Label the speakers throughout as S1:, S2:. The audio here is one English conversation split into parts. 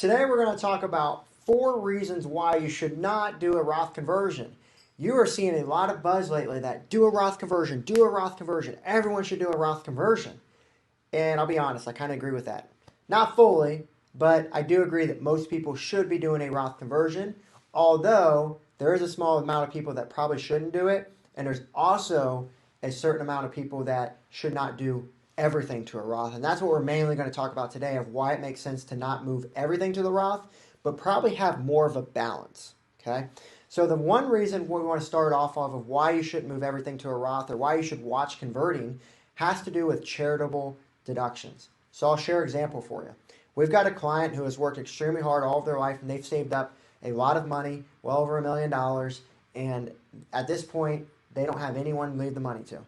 S1: Today we're going to talk about 4 reasons why you should not do a Roth conversion. You are seeing a lot of buzz lately that do a Roth conversion, do a Roth conversion. Everyone should do a Roth conversion. And I'll be honest, I kind of agree with that. Not fully, but I do agree that most people should be doing a Roth conversion, although there is a small amount of people that probably shouldn't do it, and there's also a certain amount of people that should not do everything to a Roth. And that's what we're mainly going to talk about today, of why it makes sense to not move everything to the Roth, but probably have more of a balance. Okay? So the one reason we want to start off of why you shouldn't move everything to a Roth or why you should watch converting has to do with charitable deductions. So I'll share an example for you. We've got a client who has worked extremely hard all of their life, and they've saved up a lot of money, well over $1 million, and at this point, they don't have anyone to leave the money to.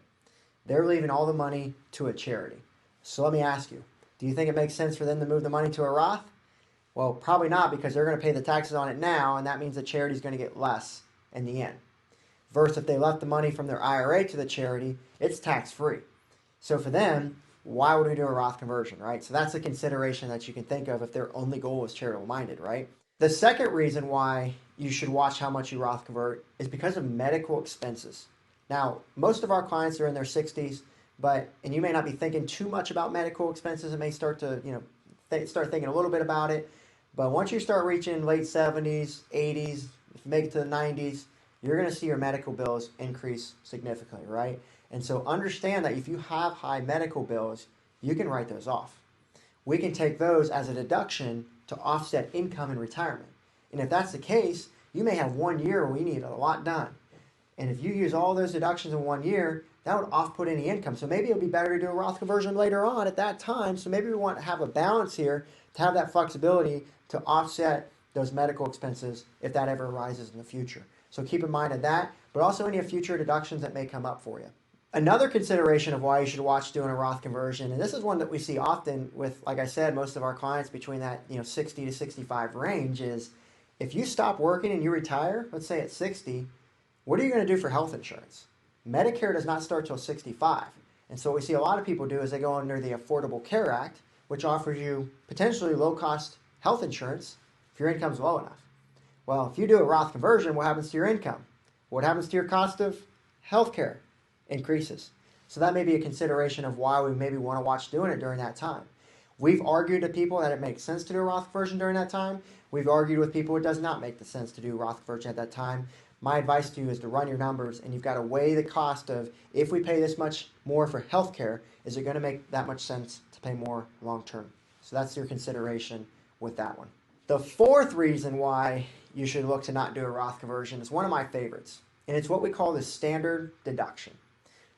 S1: They're leaving all the money to a charity. So let me ask you, do you think it makes sense for them to move the money to a Roth? Well, probably not, because they're going to pay the taxes on it now, and that means the charity's going to get less in the end. Versus if they left the money from their IRA to the charity, it's tax-free. So for them, why would we do a Roth conversion, right? So that's a consideration that you can think of if their only goal is charitable-minded, right? The second reason why you should watch how much you Roth convert is because of medical expenses. Now, most of our clients are in their 60s, and you may not be thinking too much about medical expenses and may start to, start thinking a little bit about it. But once you start reaching late 70s, 80s, if you make it to the 90s, you're going to see your medical bills increase significantly, right? And so understand that if you have high medical bills, you can write those off. We can take those as a deduction to offset income in retirement. And if that's the case, you may have 1 year where you need a lot done. And if you use all those deductions in 1 year, that would off-put any income. So maybe it'll be better to do a Roth conversion later on at that time. So maybe we want to have a balance here to have that flexibility to offset those medical expenses if that ever arises in the future. So keep in mind of that, but also any future deductions that may come up for you. Another consideration of why you should watch doing a Roth conversion, and this is one that we see often with, like I said, most of our clients between that 60 to 65 range, is if you stop working and you retire, let's say at 60, what are you going to do for health insurance? Medicare does not start till 65. And so what we see a lot of people do is they go under the Affordable Care Act, which offers you potentially low-cost health insurance if your income's low enough. Well, if you do a Roth conversion, what happens to your income? What happens to your cost of health care? Increases. So that may be a consideration of why we maybe want to watch doing it during that time. We've argued to people that it makes sense to do a Roth conversion during that time. We've argued with people it does not make the sense to do a Roth conversion at that time. My advice to you is to run your numbers, and you've got to weigh the cost of, if we pay this much more for health care, is it going to make that much sense to pay more long term? So that's your consideration with that one. The fourth reason why you should look to not do a Roth conversion is one of my favorites, and it's what we call the standard deduction.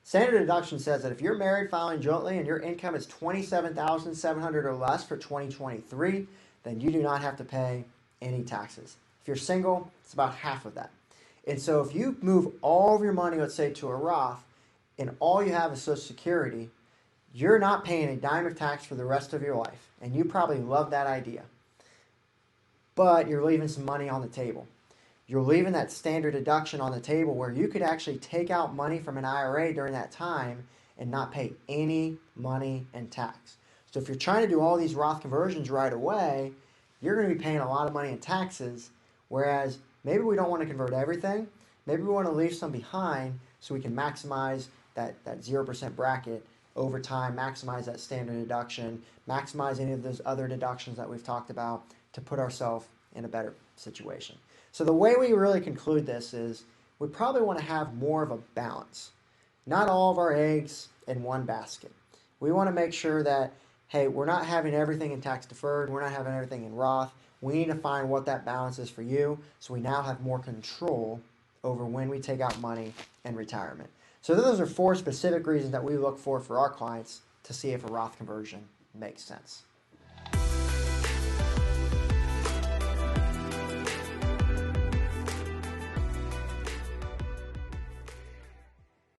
S1: Standard deduction says that if you're married filing jointly and your income is $27,700 or less for 2023, then you do not have to pay any taxes. If you're single, it's about half of that. And so if you move all of your money, let's say, to a Roth, and all you have is Social Security, you're not paying a dime of tax for the rest of your life. And you probably love that idea. But you're leaving some money on the table. You're leaving that standard deduction on the table where you could actually take out money from an IRA during that time and not pay any money in tax. So if you're trying to do all these Roth conversions right away, you're going to be paying a lot of money in taxes, whereas maybe we don't want to convert everything. Maybe we want to leave some behind so we can maximize that 0% bracket over time, maximize that standard deduction, maximize any of those other deductions that we've talked about to put ourselves in a better situation. So the way we really conclude this is we probably want to have more of a balance. Not all of our eggs in one basket. We want to make sure that, hey, we're not having everything in tax deferred, we're not having everything in Roth. We need to find what that balance is for you, so we now have more control over when we take out money in retirement. So those are 4 specific reasons that we look for our clients to see if a Roth conversion makes sense.